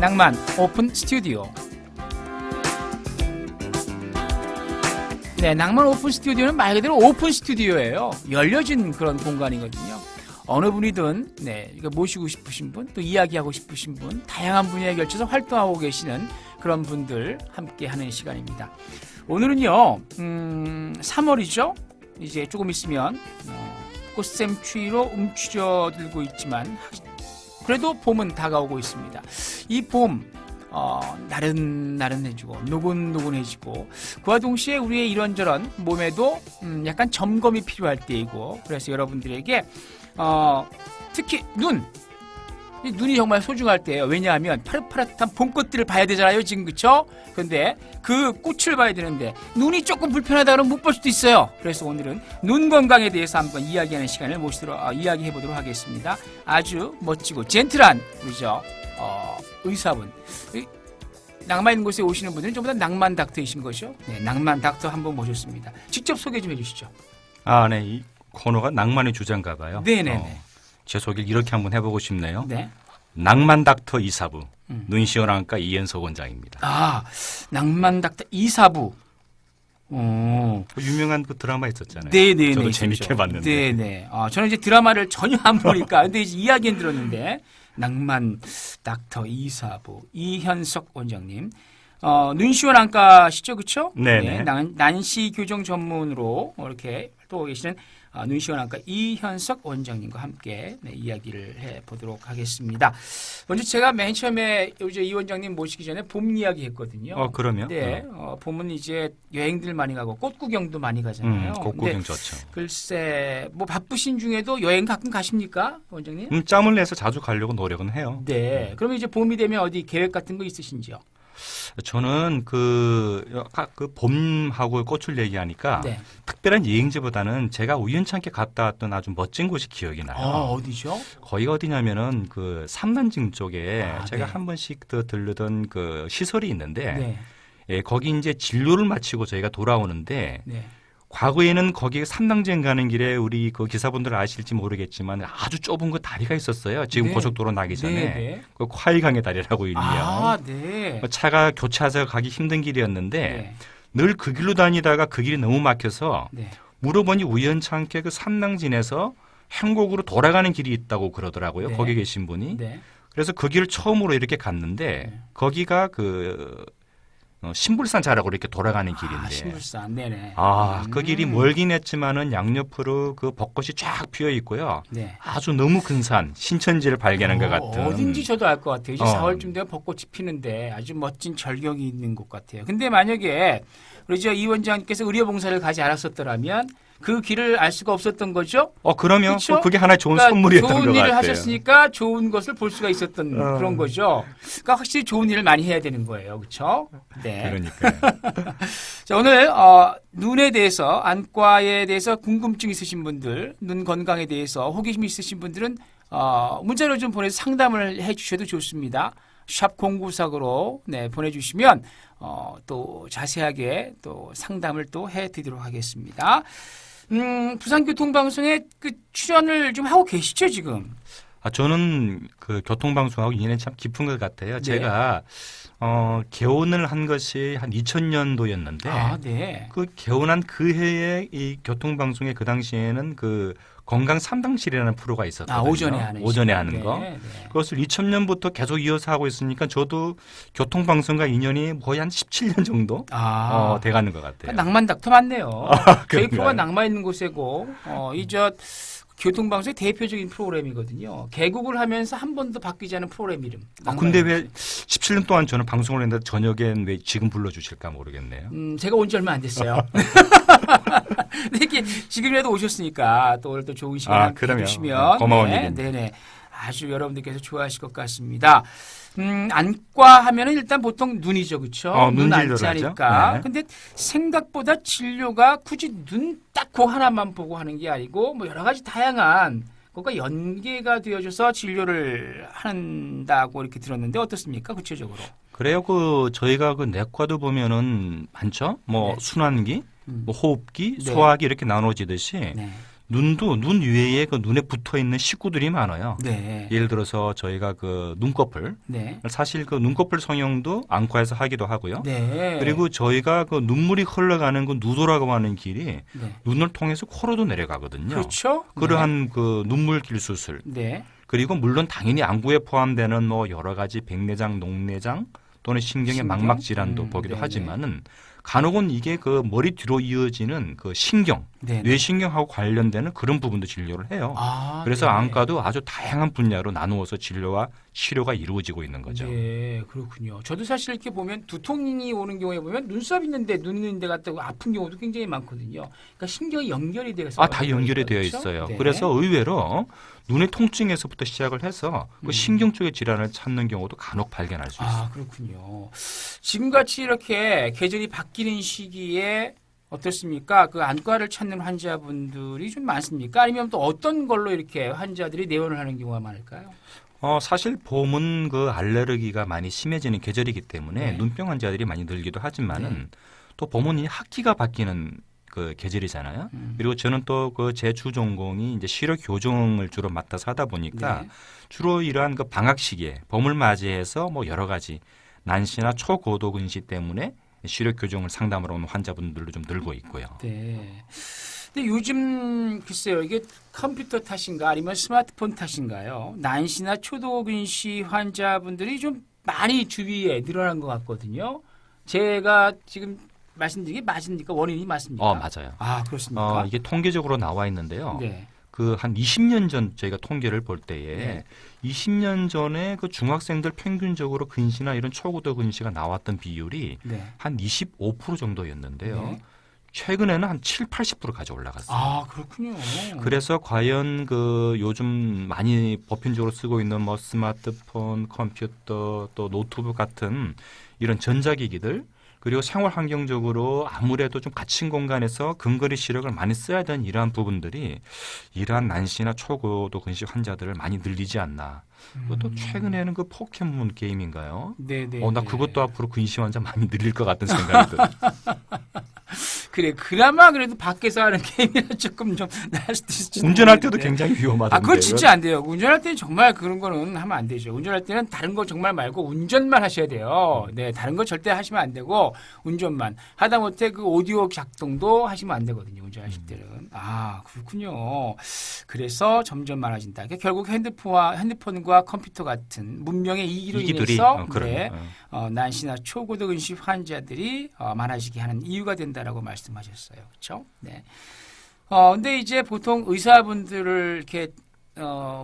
낭만 오픈 스튜디오. 네, 낭만 오픈 스튜디오는 말 그대로 오픈 스튜디오예요. 열려진 그런 공간이거든요. 어느 분이든 네, 이거 모시고 싶으신 분, 또 이야기하고 싶으신 분, 다양한 분야에 걸쳐서 활동하고 계시는 그런 분들 함께 하는 시간입니다. 오늘은요, 3월이죠. 이제 조금 있으면 꽃샘추위로 움츠러들고 있지만 그래도 봄은 다가오고 있습니다. 이 봄 나른나른해지고 노곤노곤해지고 그와 동시에 우리의 이런저런 몸에도 약간 점검이 필요할 때이고, 그래서 여러분들에게 특히 눈이 정말 소중할 때예요. 왜냐하면 파릇파릇한 봄꽃들을 봐야 되잖아요, 지금. 그쵸? 근데 그 꽃을 봐야 되는데 눈이 조금 불편하다 그러면 못 볼 수도 있어요. 그래서 오늘은 눈 건강에 대해서 한번 이야기하는 시간을 이야기해 보도록 하겠습니다. 아주 멋지고 젠틀한 우리죠, 의사분, 낭만 있는 곳에 오시는 분들은 전부 다 낭만 닥터이신 거죠. 네, 낭만 닥터 한번 모셨습니다. 직접 소개 좀 해주시죠. 네, 이 코너가 낭만의 주제인가 봐요. 네네네. 제 소개를 이렇게 한번 해보고 싶네요. 네. 낭만 닥터 이사부 눈시원한과 이현석 원장입니다. 낭만 닥터 이사부. 유명한 그 드라마 있었잖아요. 네네네. 저도 재밌게 봤는데. 네네. 저는 이제 드라마를 전혀 안 보니까 근데 이제 이야기는 들었는데, 낭만 닥터 이사부 이현석 원장님, 눈시원안과시죠, 그렇죠? 네네. 네, 난시 교정 전문으로 이렇게 활동하고 계시는 눈시원안과 이현석 원장님과 함께 이야기를 해보도록 하겠습니다. 먼저 제가 맨 처음에 이제 이 원장님 모시기 전에 봄 이야기 했거든요. 그러면? 네, 봄은 이제 여행들 많이 가고 꽃 구경도 많이 가잖아요. 꽃 구경 좋죠. 글쎄, 뭐 바쁘신 중에도 여행 가끔 가십니까, 원장님? 짬을 내서 자주 가려고 노력은 해요. 네, 그러면 이제 봄이 되면 어디 계획 같은 거 있으신지요? 저는 그 봄하고 꽃을 얘기하니까 네. 특별한 여행지보다는 제가 우연찮게 갔다 왔던 아주 멋진 곳이 기억이 나요. 어디죠? 거기가 어디냐면은 그 삼단증 쪽에 제가 네. 한 번씩 더 들르던 그 시설이 있는데, 네. 예, 거기 이제 진료를 마치고 저희가 돌아오는데, 네. 과거에는 거기 삼당진 가는 길에 우리 그 기사분들 아실지 모르겠지만 아주 좁은 그 다리가 있었어요. 지금 네. 고속도로 나기 전에. 네. 그 콰이강의 다리라고 일명. 네. 차가 교차해서 가기 힘든 길이었는데 네. 늘 그 길로 다니다가 그 길이 너무 막혀서 네. 물어보니 우연찮게 그 삼당진에서 행곡으로 돌아가는 길이 있다고 그러더라고요. 네. 거기 계신 분이. 네. 그래서 그 길을 처음으로 이렇게 갔는데 네. 거기가 그 신불산 자락으로 이렇게 돌아가는 길인데. 신불산. 네네. 그 길이 멀긴 했지만은 양옆으로 그 벚꽃이 쫙 피어 있고요. 네. 아주 너무 근사한 신천지를 발견한 것 같은. 어딘지 저도 알 것 같아요. 이제 4월쯤 되면 벚꽃이 피는데 아주 멋진 절경이 있는 곳 같아요. 근데 만약에 우리 이 원장님께서 의료봉사를 가지 않았었더라면 그 길을 알 수가 없었던 거죠? 그러면 그쵸? 그게 하나의 좋은 그러니까 선물이었던 것 좋은 같아요. 일을 하셨으니까 좋은 것을 볼 수가 있었던 그런 거죠. 그러니까 확실히 좋은 일을 많이 해야 되는 거예요. 그렇죠? 네. 그러니까요. 자, 오늘 눈에 대해서, 안과에 대해서 궁금증 있으신 분들, 눈 건강에 대해서 호기심 있으신 분들은 문자로 좀 보내서 상담을 해 주셔도 좋습니다. 샵 0949로 보내주시면 또 자세하게 또 상담을 또 해드리도록 하겠습니다. 부산교통방송에 그 출연을 좀 하고 계시죠, 지금? 저는 그 교통방송하고 인연이 참 깊은 것 같아요. 네. 제가 개원을 한 것이 한 2000년도였는데 네. 그 개원한 그 해에 이 교통방송에 그 당시에는 그 건강 3당실이라는 프로가 있었거든요. 오전에 하는 거. 네. 그것을 2000년부터 계속 이어서 하고 있으니까 저도 교통방송과 인연이 거의 한 17년 정도 돼가는 것 같아요. 낭만 닥터 맞네요. 저희 그런가요? 프로가 낭만 있는 곳이고 교통방송의 대표적인 프로그램이거든요. 개국을 하면서 한 번도 바뀌지 않은 프로그램 이름. 근데 왜 17년 동안 저는 방송을 했는데 저녁엔 왜 지금 불러주실까 모르겠네요. 제가 온 지 얼마 안 됐어요. 근데 이렇게 지금이라도 오셨으니까 또 오늘 또 좋은 시간 함께 해주시면 고마운 일입니다. 네네. 아주 여러분들께서 좋아하실 것 같습니다. 안과 하면은 일단 보통 눈이죠, 그렇죠? 눈 안짜니까. 네. 근데 생각보다 진료가 굳이 눈 딱 그 하나만 보고 하는 게 아니고 뭐 여러 가지 다양한 그것과 연계가 되어져서 진료를 한다고 이렇게 들었는데 어떻습니까, 구체적으로? 그래요. 저희가 그 내과도 보면은 많죠. 뭐 네. 순환기, 뭐 호흡기, 네. 소화기 이렇게 나눠지듯이. 네. 눈도 눈 위에 그 눈에 붙어 있는 식구들이 많아요. 네. 예를 들어서 저희가 그 눈꺼풀, 네. 사실 그 눈꺼풀 성형도 안과에서 하기도 하고요. 네. 그리고 저희가 그 눈물이 흘러가는 그 누도라고 하는 길이 네. 눈을 통해서 코로도 내려가거든요. 그렇죠. 그러한 그 눈물길 수술. 네. 그리고 물론 당연히 안구에 포함되는 뭐 여러 가지 백내장, 녹내장 또는 신경의 신경? 망막 질환도 보기도 네네. 하지만은 간혹은 이게 그 머리 뒤로 이어지는 그 신경, 네. 뇌신경하고 관련되는 그런 부분도 진료를 해요. 아, 그래서 네. 안과도 아주 다양한 분야로 나누어서 진료와 치료가 이루어지고 있는 거죠. 네, 그렇군요. 저도 사실 이렇게 보면 두통이 오는 경우에 보면 눈썹 있는데 눈 있는데 갔다 아픈 경우도 굉장히 많거든요. 그러니까 신경이 연결이 돼서 다 연결이 되어 그렇죠? 있어요. 네. 그래서 의외로 눈의 통증에서부터 시작을 해서 그 신경 쪽의 질환을 찾는 경우도 간혹 발견할 수 있어요. 아, 그렇군요. 지금같이 이렇게 계절이 바뀌는 시기에 어떻습니까? 그 안과를 찾는 환자분들이 좀 많습니까? 아니면 또 어떤 걸로 이렇게 환자들이 내원을 하는 경우가 많을까요? 사실 봄은 그 알레르기가 많이 심해지는 계절이기 때문에 네. 눈병 환자들이 많이 늘기도 하지만은 네. 또 봄은 이 학기가 바뀌는 그 계절이잖아요. 그리고 저는 또 그 제 주 전공이 이제 시력 교정을 주로 맡아서 하다 보니까 네. 주로 이러한 그 방학 시기에 봄을 맞이해서 뭐 여러 가지 난시나 초고도 근시 때문에 시력 교정을 상담하러 오는 환자분들도 좀 늘고 있고요. 네. 근데 요즘 글쎄요, 이게 컴퓨터 탓인가 아니면 스마트폰 탓인가요? 난시나 초도근시 환자분들이 좀 많이 주위에 늘어난 것 같거든요. 제가 지금 말씀드린 게 맞습니까? 원인이 맞습니까? 맞아요. 아, 그렇습니까? 이게 통계적으로 나와 있는데요. 네. 그 한 20년 전 저희가 통계를 볼 때에 네. 20년 전에 그 중학생들 평균적으로 근시나 이런 초고도 근시가 나왔던 비율이 네. 한 25% 정도였는데요. 네. 최근에는 한 7, 80%까지 올라갔어요. 아, 그렇군요. 그래서 과연 그 요즘 많이 보편적으로 쓰고 있는 뭐 스마트폰, 컴퓨터 또 노트북 같은 이런 전자기기들 그리고 생활 환경적으로 아무래도 좀 갇힌 공간에서 근거리 시력을 많이 써야 되는 이러한 부분들이 이러한 난시나 초고도 근시 환자들을 많이 늘리지 않나. 또 최근에는 그 포켓몬 게임인가요? 네네. 나 그것도 앞으로 근시 환자 많이 늘릴 것 같은 생각이 들어요. 그래, 그나마 그래도 밖에서 하는 게임이라 조금 좀 나을 수도 있을지. 운전할 때도 모르겠는데. 굉장히 위험하던데. 아, 그건 진짜 안 돼요. 운전할 때는 정말 그런 거는 하면 안 되죠. 운전할 때는 다른 거 정말 말고 운전만 하셔야 돼요. 네, 다른 거 절대 하시면 안 되고 운전만. 하다못해 그 오디오 작동도 하시면 안 되거든요. 운전하실 때는. 아, 그렇군요. 그래서 점점 많아진다. 그러니까 결국 핸드폰과 컴퓨터 같은 문명의 이기로 이기들이 인해서 그러네. 난시나 초고도 근시 환자들이 많아지게 하는 이유가 된다라고 말씀하셨어요. 그렇죠? 네. 근데 이제 보통 의사분들을 이렇게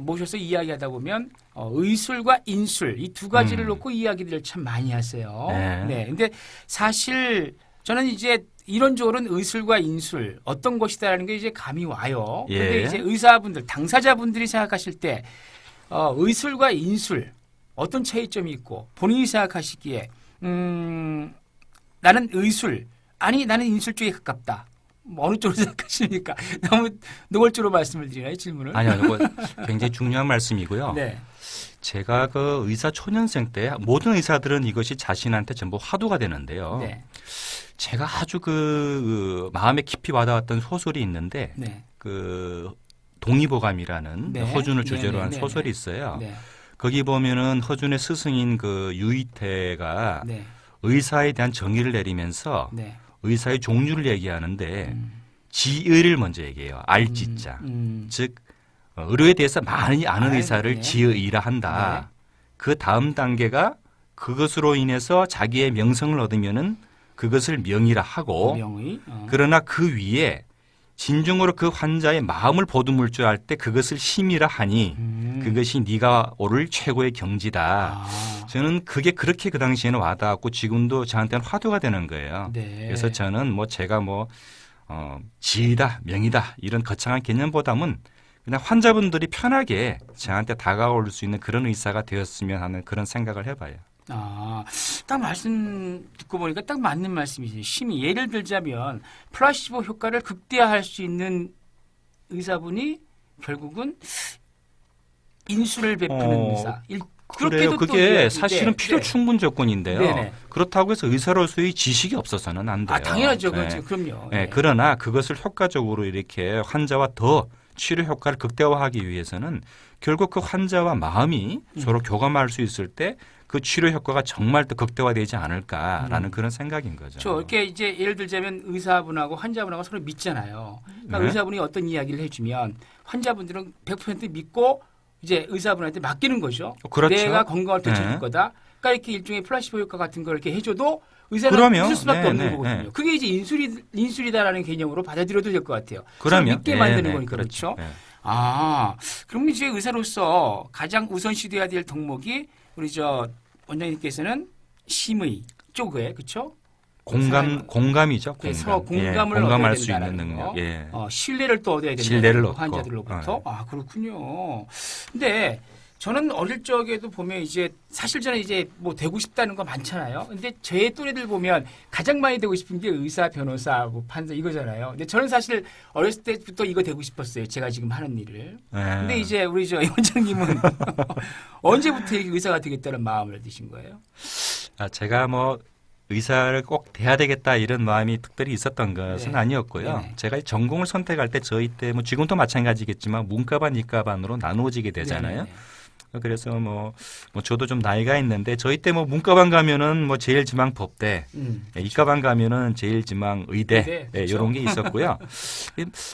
모셔서 이야기하다 보면 의술과 인술 이 두 가지를 놓고 이야기들을 참 많이 하세요. 네. 네. 근데 사실 저는 이제 이론적으로는 의술과 인술 어떤 것이다라는 게 이제 감이 와요. 예. 근데 이제 의사분들, 당사자분들이 생각하실 때 의술과 인술 어떤 차이점이 있고 본인이 생각하시기에 나는 의술 아니 나는 인술 쪽에 가깝다. 뭐 어느 쪽으로 생각하십니까? 너무 노골적으로 말씀을 드리나요, 질문을? 아니요, 이거 굉장히 중요한 말씀이고요. 네. 제가 그 의사 초년생 때 모든 의사들은 이것이 자신한테 전부 화두가 되는데요. 네. 제가 아주 그 마음에 깊이 와닿았던 소설이 있는데 네. 그 동의보감이라는 네. 허준을 주제로 한 네. 소설이 있어요. 네. 거기 보면은 허준의 스승인 그 유이태가 네. 의사에 대한 정의를 내리면서 네. 의사의 종류를 얘기하는데 지의를 먼저 얘기해요. 알지자. 즉 의료에 대해서 많이 아는 의사를 네. 지의라 한다. 그 다음 단계가 그것으로 인해서 자기의 명성을 얻으면은 그것을 명의라 하고 명의. 그러나 그 위에 진정으로 그 환자의 마음을 보듬을 줄 알 때 그것을 심이라 하니 그것이 네가 오를 최고의 경지다. 저는 그게 그렇게 그 당시에는 와닿았고 지금도 저한테는 화두가 되는 거예요. 네. 그래서 저는 뭐 제가 뭐 지이다, 명이다 이런 거창한 개념보다는 그냥 환자분들이 편하게 저한테 다가올 수 있는 그런 의사가 되었으면 하는 그런 생각을 해봐요. 딱 말씀 듣고 보니까 딱 맞는 말씀이세요. 심히 예를 들자면 플라시보 효과를 극대화할 수 있는 의사분이 결국은 인술을 베푸는 의사. 그래요. 그게 사실은 네. 필요 네. 충분 조건인데요. 네네. 그렇다고 해서 의사로서의 지식이 없어서는 안 돼요. 당연하죠. 네. 그럼요. 네. 그러나 그것을 효과적으로 이렇게 환자와 더 치료 효과를 극대화하기 위해서는 결국 그 환자와 마음이 서로 교감할 수 있을 때 그 치료 효과가 정말 더 극대화되지 않을까라는 그런 생각인 거죠. 저 이렇게 이제 예를 들자면 의사분하고 환자분하고 서로 믿잖아요. 그러니까 네. 의사분이 어떤 이야기를 해주면 환자분들은 100% 믿고 이제 의사분한테 맡기는 거죠. 그렇죠. 내가 건강을 되찾을 네. 거다. 그러니까 이렇게 일종의 플라시보 효과 같은 걸 이렇게 해줘도 의사는 그러면, 믿을 수밖에 네, 없는 네, 거거든요. 네. 그게 이제 인술이다라는 개념으로 받아들여도 될 것 같아요. 서로 그러면 믿게 네, 만드는 네, 거니까 그렇죠. 네. 아, 그럼 이제 의사로서 가장 우선시돼야 될 덕목이 우리 저 원장님께서는 심의 쪽에 그렇죠? 공감이죠. 서로 공감. 공감을 공감할 얻어야 수 있는 된다는 능력. 거. 예. 신뢰를 또 얻어야 된다. 신뢰를 얻고. 환자들로부터. 아 그렇군요. 근데 저는 어릴 적에도 보면 이제 사실 저는 이제 뭐 되고 싶다는 거 많잖아요. 근데 제 또래들 보면 가장 많이 되고 싶은 게 의사, 변호사, 뭐 판사 이거잖아요. 근데 저는 사실 어렸을 때부터 이거 되고 싶었어요. 제가 지금 하는 일을. 근데 이제 우리 저 원장님은 언제부터 의사가 되겠다는 마음을 드신 거예요? 제가 뭐 의사를 꼭 돼야 되겠다 이런 마음이 특별히 있었던 것은 네. 아니었고요. 네네. 제가 전공을 선택할 때 저희 때 뭐 지금도 마찬가지겠지만 문과반, 이과반으로 나누어지게 되잖아요. 네네네. 그래서 뭐 저도 좀 나이가 있는데 저희 때 뭐 문과반 가면은 뭐 제일 지망 법대, 이과반 가면은 제일 지망 의대, 의대, 그렇죠. 이런 게 있었고요.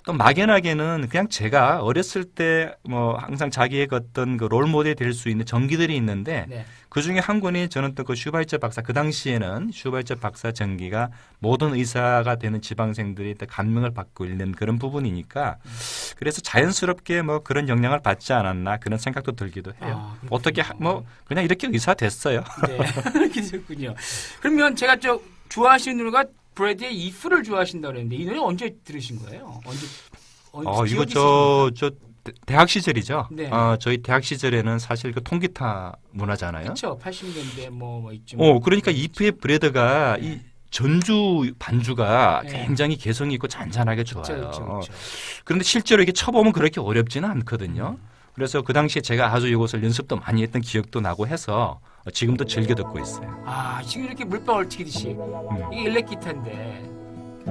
또 막연하게는 그냥 제가 어렸을 때 뭐 항상 자기의 어떤 그 롤 모델이 될 수 있는 전기들이 있는데 네. 그 중에 한 권이 저는 또 그 슈바이처 박사, 그 당시에는 슈바이처 박사 전기가 모든 의사가 되는 지방생들이 다 감명을 받고 있는 그런 부분이니까 그래서 자연스럽게 뭐 그런 영향을 받지 않았나 그런 생각도 들기도 해요. 그렇군요. 어떻게 뭐 그냥 이렇게 의사 됐어요. 네, 이렇게 되셨군요. 그러면 제가 저 좋아하시는 노래가 브래드의 If를 좋아하신다고 그랬는데 이 노래 언제 들으신 거예요? 이거 기억이 저 대학 시절이죠. 네. 저희 대학 시절에는 사실 그 통기타 문화잖아요. 그렇죠. 80년대 뭐 있죠. 그러니까 이프의 브레드가 네. 이 전주 반주가 네. 굉장히 개성이 있고 잔잔하게 좋아요. 그렇죠. 그런데 실제로 이게 쳐보면 그렇게 어렵지는 않거든요. 그래서 그 당시에 제가 아주 이것을 연습도 많이 했던 기억도 나고 해서 지금도 즐겨 듣고 있어요. 아 지금 이렇게 물방 얼치듯이 이게 일렉 기타인데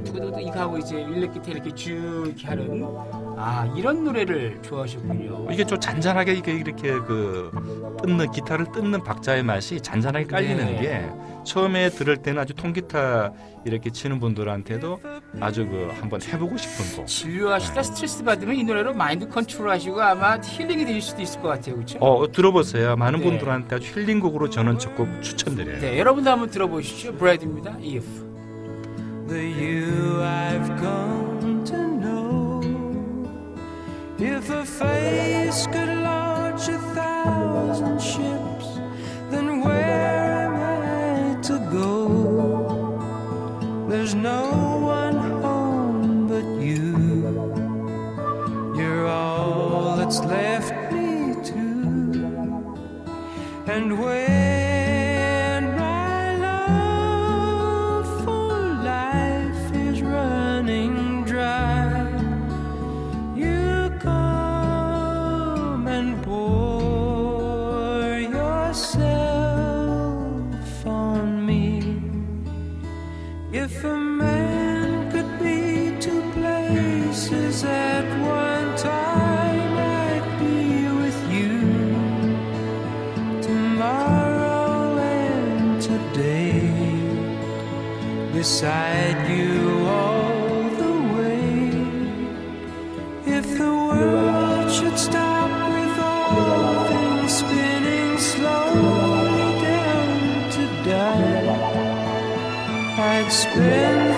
두고두고 이거 하고 이제 일렉 기타 이렇게 쭉 이렇게 하는 이런 노래를 좋아하셨군요. 이게 좀 잔잔하게 이렇게 그 기타를 뜯는 박자의 맛이 잔잔하게 깔리는 네. 게 처음에 들을 때는 아주 통기타 이렇게 치는 분들한테도 아주 그 한번 해보고 싶은 곡. 진료하시다 스트레스 받으면 이 노래로 마인드 컨트롤 하시고 아마 힐링이 되실 수도 있을 것 같아요. 그렇죠? 들어보세요. 많은 네. 분들한테 아주 힐링곡으로 저는 적극 추천드려요. 네, 여러분도 한번 들어보시죠. 브래드입니다. If. The you I've come to know. If a face could launch 1,000 ships, then where am I to go? There's no one home but you. You're all that's left me to. And when my love for life is running dry, you come and pour yourself on me. If a man could be two places at one time, I'd be with you tomorrow and today, beside you all the way. If the world should stop with all things spinning slowly down to die, I'd spend